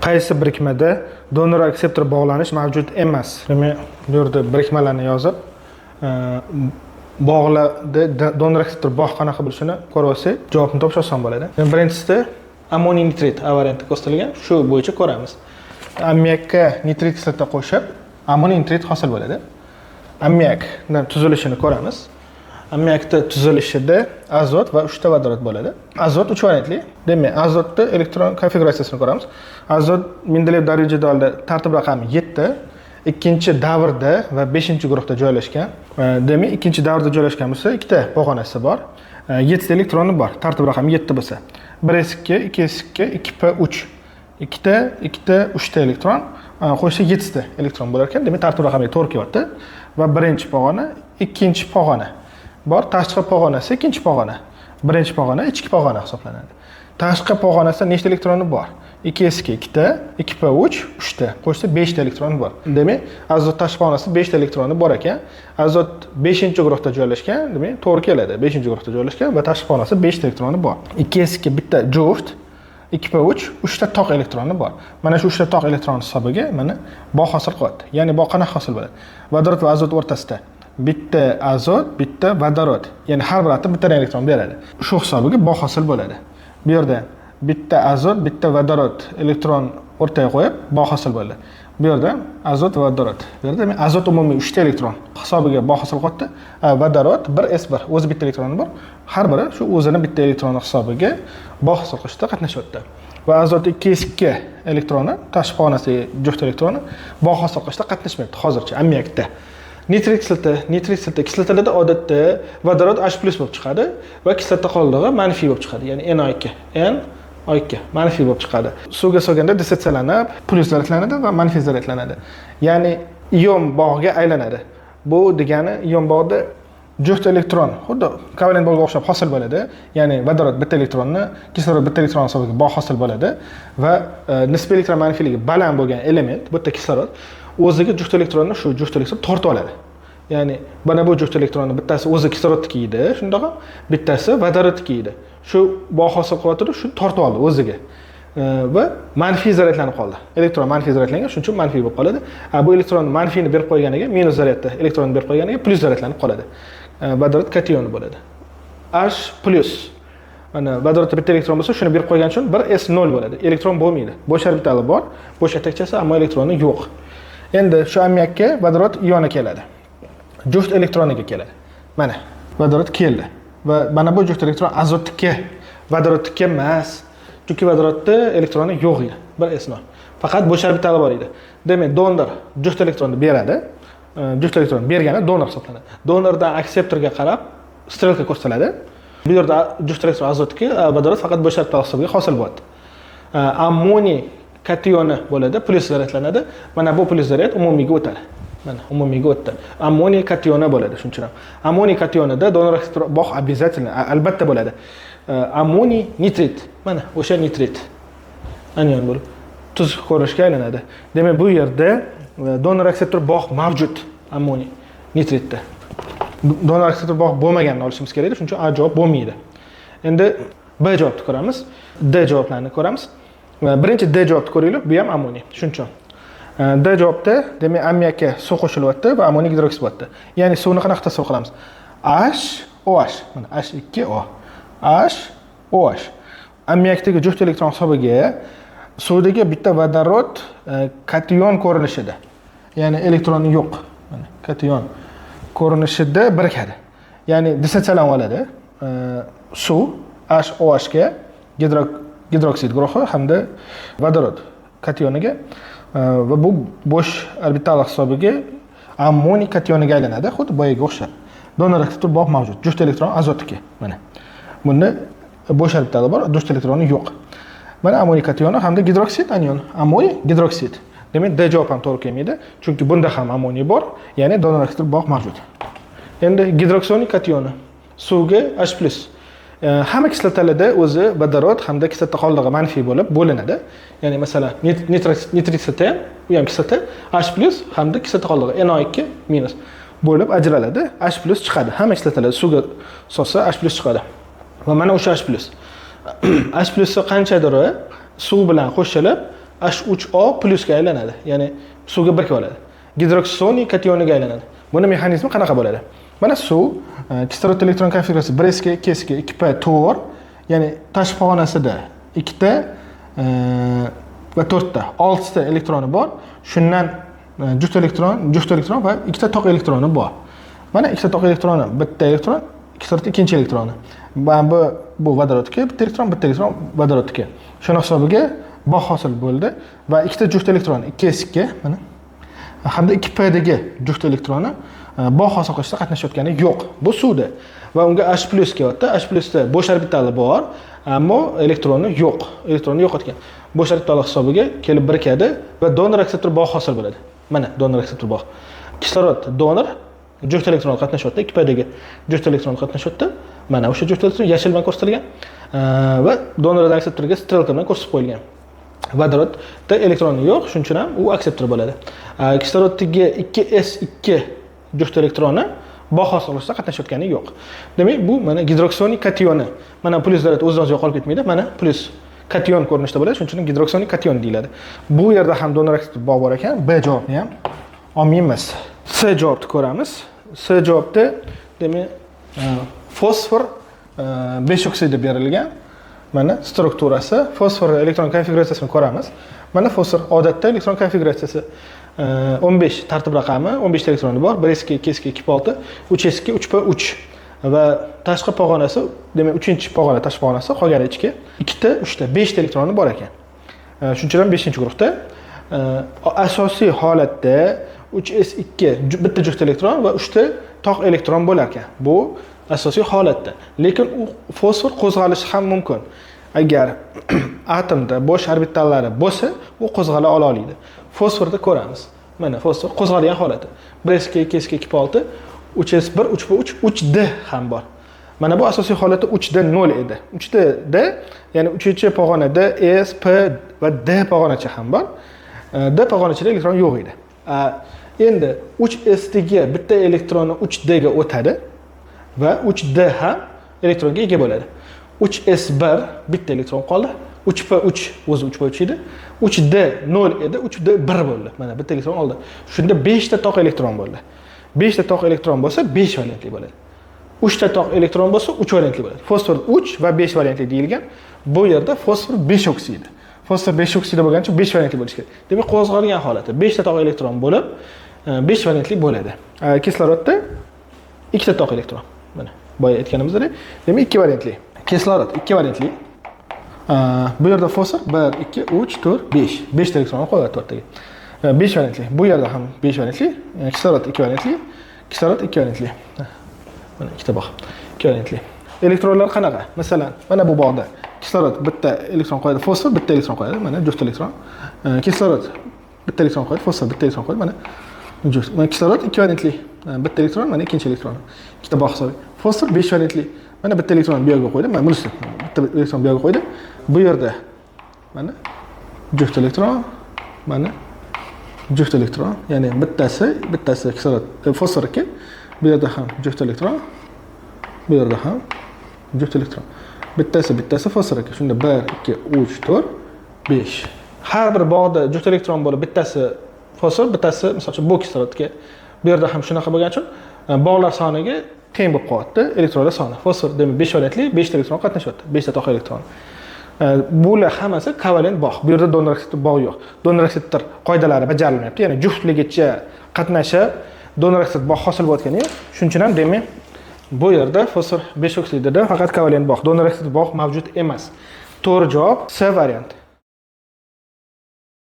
Qaysi birikmada donor akseptor bog'lanish mavjud emas? Demak, bu yerda birikmalarni yozib, bog'larda donor akseptor bog' qanaqa bo'lishini ko'rib olsak, javobni topish oson bo'ladi. Birinchisida ammoniy nitrit A varianti ko'rsatilgan, shu bo'yicha ko'ramiz. Ammiakka nitrit kislota qo'shib, ammoniy nitrit hosil bo'ladi. Ammiakning tuzilishini ko'ramiz. Ammiakda tuzilishida azot va 3 ta vodorod bo'ladi. Azot 3 variantli. Demak, azotda elektron konfiguratsiyasini ko'ramiz. Azot Mendeleyev jadvalida tartib raqami 7, ikkinchi davrda va 5-guruhda joylashgan. Demak, ikkinchi davrda joylashgan bo'lsa, ikkita pog'onasi bor. 7 ta elektroni bor. Tartib raqami 7 bo'lsa, 1s2, 2s2, 2p3. 2 ta, 3 ta elektron qo'shsa 7 ta elektron bo'lar ekan. Demak, tartib raqami 4 kelyapti va birinchi pog'ona, ikkinchi pog'ona bor. Tashqi pog'onasi ikkinchi pog'ona. Birinchi pog'ona ichki pog'ona hisoblanadi. Tashqi pog'onasida nechta elektroni bor? 2s2 2 ta, 2p3 3 ta. Qo'shsa 5 ta elektroni bor. Demak, azot tashqi pog'onasida 5 ta elektroni bor ekan. Azot 5-guruhda joylashgan, demak, to'g'ri keladi. 5-guruhda joylashgan va tashqi pog'onasida 5 ta elektroni bor. 2s2 bitta juft, 2p3 3 ta toq elektroni bor. Mana shu 3 ta toq elektron hisobiga mana bog' hosil qilyapti. Ya'ni bog' qanaqa hosil bo'ladi? Vodorod va azot o'rtasida bitta azot, bitta vodorod. Ya'ni har bir atom bitta elektron beradi. Shu hisobiga bog' hosil bo'ladi. Bu yerda bitta azot, bitta vodorod elektron o'rtaga qo'yib bog' hosil bo'ladi. Bu yerda azot va vodorod. Bu yerda azot umumiy 3 ta elektron hisobiga bog' hosil qilyapti. Vodorod 1s1 o'zi bitta elektroni bor. Har biri shu o'zini bitta elektroni hisobiga bog' hosil qilishda qatnashyapti. Va azot 2s2 elektroni, tashqi pog'onasi juft elektroni bog' hosil qilishda qatnashmayapti hozircha ammiakda. Nitrit kislota kislotalarda odatda vodorod H+ bo'lib chiqadi va kislota qoldig'i manfiy bo'lib chiqadi. Ya'ni NO2 manfiy bo'lib chiqadi. Suvga solganda dissotsiyalanib, plyus zaryadlanadi va manfiy zaryadlanadi. Ya'ni ion bog'ga aylanadi. Bu degani ion bog'da juft elektron, xuddi kovalent bog'ga o'xshab hosil bo'ladi. Ya'ni vodorod bitta elektronni, kislorod bitta elektron hisobiga bog' hosil bo'ladi va nisbiy elektron manfiyligi baland bo'lgan element, bu yerda kislorod o'ziga juft elektronni shu juft elektron tortib oladi. Ya'ni mana bu juft elektronni bittasi o'zi kislorodniki edi, shundoq ham bittasi vodorodniki edi. Shu bog' hosil qilyotdi, shu tortib oldi o'ziga. Va manfiy zaryadlanib qoldi. Elektron manfiy zaryadlangan, shuning uchun manfiy bo'lib qoladi. Bu elektron manfiyni berib qo'yganiga, minus zaryadda elektronni berib qo'yganiga plyus zaryadlanib qoladi. Vodorod kationi bo'ladi. H+. Mana vodorodda bitta elektron bo'lsa, shuni berib qo'ygan uchun 1s0 bo'ladi. Elektron bo'lmaydi. Bo'sh orbitali bor, bo'sh atakchasi, ammo elektroni yo'q. Endi shu ammiakka vodorod ioni keladi. Juft elektroniga keladi. Mana vodorod keldi. Va mana bu juft elektron azotga, vodorodga emas. Chunki vodorodda elektroni yo'q edi. 1s0. Faqat bo'sh orbitali bor edi. Demak, donor juft elektronni beradi. Juft elektron bergani donor hisoblanadi. Donordan akseptorga qarab strelka ko'rsatiladi. Bu yerda juft elektron azotga, vodorod faqat bo'sh orbitali hisobiga hosil bo'ladi. Ammoniy kationi bo'ladi, plyus zaryadlanadi. Mana bu plyus zaryad umumiyga o'tadi. Mana umumiyga o'tdi. Ammoniy kationi bo'ladi, shuning uchun ham. Ammoniy kationida donor akseptor bog' обязательно, albatta bo'ladi. Ammoniy nitrit, mana o'sha nitrit anion bo'lib tuz ko'rinishga aylanadi. Demak, bu yerda donor akseptor bog' mavjud ammoniy nitritda. Donor akseptor bog' bo'lmaganini olishimiz kerak edi, shuning uchun A javob bo'lmaydi. Endi B javobni ko'ramiz, D javoblarini ko'ramiz. Birinchi D javobni ko'ringlar, bu ham ammoniy. Shuning uchun D javobda demak ammiakka suv qo'shilyapti va ammoniy gidroksid bo'lyapti. Ya'ni suvni qanaqa tasavvur qilamiz? HOH, mana H2O. HOH. Ammiakdagi juft elektron hisobiga suvdagi bitta vodorod kation ko'rinishida. Ya'ni elektroni yo'q. Mana kation ko'rinishida birikadi. Ya'ni dissotsiyalanib oladi. Suv HOH ga gidroksid guruhi hamda vodorod kationiga va bu bo'sh orbital hisobiga ammoniy kationiga aylanadi, xuddi boyaga o'xshab. Donor akseptor bog' mavjud. Juft elektron azotniki. Mana. Bunda bo'sh orbitali bor, juft elektroni yo'q. Mana ammoniy kationi hamda gidroksid anion. Ammoniy gidroksid. Demak, D javob ham to'g'ri kelmaydi, chunki bunda ham ammoniy bor, ya'ni donor akseptor bog' mavjud. Endi gidroksioniy kationi suvga H+. Hamma kislotalarda o'zi vodorod hamda kislota qoldig'i manfiy bo'lib bo'linadi. Ya'ni masalan, nitrit kislota ham, u ham kislota H+ hamda kislota qoldig'i NO2- bo'lib ajraladi. H+ chiqadi. Hamma kislotalar suvga solsa H+ chiqadi. Va mana o'sha H+. H+ qanchadir suv bilan qo'shilib H3O plusga aylanadi. Ya'ni suvga birikib oladi. Gidroksoniy kationiga aylanadi. Buni mexanizmi qanaqa bo'ladi? Mana suv kislorod elektron konfiguratsiyasi 1s ga 2s ga 2p to'g'ri, ya'ni tashqi pog'onasida 2 ta va 4 ta 6 ta elektroni bor. Shundan juft elektron va 2 ta toq elektroni bor. Mana 2 ta toq elektroni, bitta elektron, kislorod ikkinchi elektroni. Bu vodorodga bitta elektron vodorodga. Shuni hisobiga bog' hosil bo'ldi va 2 ta juft elektron 2s ga mana hamda 2p dagi juft elektroni bog' hosil qilishda qatnashayotgani yo'q. Bu suvda va unga H+ kelyapti. H+ da bo'sh orbitali bor, ammo elektroni yo'q. Elektronni yo'qotgan. Bo'sh orbitali hisobiga kelib birikadi va donor akseptor bog' hosil bo'ladi. Mana donor akseptor bog'. Kislorod donor juft elektron qatnashyapti, 2p dagi juft elektron qatnashyapti. Mana o'sha juft elektron yashil bilan ko'rsatilgan va donor akseptorga strelka bilan ko'rsatib qo'yilgan. Vodorodda elektroni yo'q, shuning uchun ham u akseptor bo'ladi. Kisloroddagi 2s2 juft elektroni bog' hosil qilishda qatnashayotgani yo'q. Demak, bu mana gidroksoniy kationi. Mana pluslar o'zidan o'zi yo'qolib ketmaydi. Mana plus kation ko'rinishda bo'ladi, shuning uchun gidroksoniy kation deyiladi. Bu yerda ham donor akseptor bog' bor ekan. B javobni ham olmaymiz. C javobni ko'ramiz. C javobda demak fosfor 5 oksidi berilgan. Mana strukturasi, fosfor elektron konfiguratsiyasini ko'ramiz. Mana fosfor odatda elektron konfiguratsiyasi 15 tartib raqami, 15 ta elektroni bor. 1s ga 2s ga 2p6, 3s ga 3p3 va tashqi pog'onasi, demak 3-pog'ona tashqi pog'onasi, qolgani ichki 2 ta, 3 ta, 5 ta elektroni bor ekan. Shuning uchun ham 5-guruhda asosiy holatda 3s2 bitta juft elektron va 3 ta toq elektron bo'lar ekan. Bu asosiy holatda. Lekin u fosfor qo'zg'alishi ham mumkin. Agar atomda bo'sh orbitallari bo'lsa, u qo'zg'ala oladi. Fosforda ko'ramiz. Mana fosfor qo'zg'algan holati. 1s ga 2s ga 2p6, 3s1, 3p3, 3d ham bor. Mana bu asosiy holati 3d 0 edi. 3d, ya'ni 3-pog'onada s, p va d pog'onacha ham bor. D pog'onachada elektron yo'q edi. Endi 3s dagi bitta elektroni 3d ga o'tadi va 3d ham elektronga ega bo'ladi. 3s1 bitta elektron qoldi. 3p3 o'zi 3p3 edi. 3d 0 edi, 3d 1 bo'ldi. Mana bitta elektron oldi. Shunda 5 ta toq elektron bo'ldi. 5 ta toq elektron bo'lsa 5 valentli bo'ladi. 3 ta toq elektron bo'lsa 3 valentli bo'ladi. Fosfor 3 va 5 valentli deyilgan. Bu yerda fosfor 5 oksidi. Fosfor 5 oksidi bo'lgani uchun 5 valentli bo'lishi kerak. Demak, qo'zg'algan holati 5 ta toq elektron bo'lib 5 valentli bo'ladi. Kislorodda 2 ta toq elektron. Mana boya aytganimizdek, demak 2 valentli. Kislorod 2 valentli. Bu yerda fosfor 1, 2, 3, 4, 5. 5 ta elektron qoladi to'rttaga. 5 valentli. Bu yerda ham 5 valentli. Kislorod 2 valentli. Kislorod 2 valentli. Mana ikkita bog'. 2 valentli. Elektronlar qanaqa? Masalan, mana bu bog'da kislorod bitta elektron qo'yadi, fosfor bitta elektron qo'yadi. Mana juft elektron. Kislorod bitta elektron qo'yadi, fosfor bitta elektron qo'yadi. Mana juft. Mana kislorod 2 valentli. Bitta elektron, mana ikkinchi elektron. Ikkita bog' hisobi. Fosfor 5 valentli. Mana bitta elektron bu yerga qo'ydi. Mana bunisi bitta elektron bu yerga qo'ydi. Bu yerda mana juft elektron, mana juft elektron, ya'ni bittasi kislorod, fosfor 2. Bu yerda ham juft elektron. Bu yerda ham juft elektron. Bittasi fosfor 2. Shunda 1, 2, 3, 4, 5. Har bir bog'da juft elektron bo'lib, bittasi fosfor, bittasi masalan bu kislorodga. Bu yerda ham shunaqa bo'lgani uchun bog'lar soniga teng bo'lib qolyapti elektronlar soni. Fosfor demak 5 valentli, 5 ta elektron qatnashyapti. 5 ta toq elektron. Bular hammasi kovalent bog'. Bu yerda donor akseptor bog' yo'q. Donor akseptor qoidalari bajarilmayapti. Ya'ni juftligicha qatnashib donor akseptor bog' hosil bo'layotgani yo'q. Shuning uchun ham demak bu yerda fosfor 5 oksidida faqat kovalent bog', donor akseptor bog' mavjud emas. To'g'ri javob C varianti.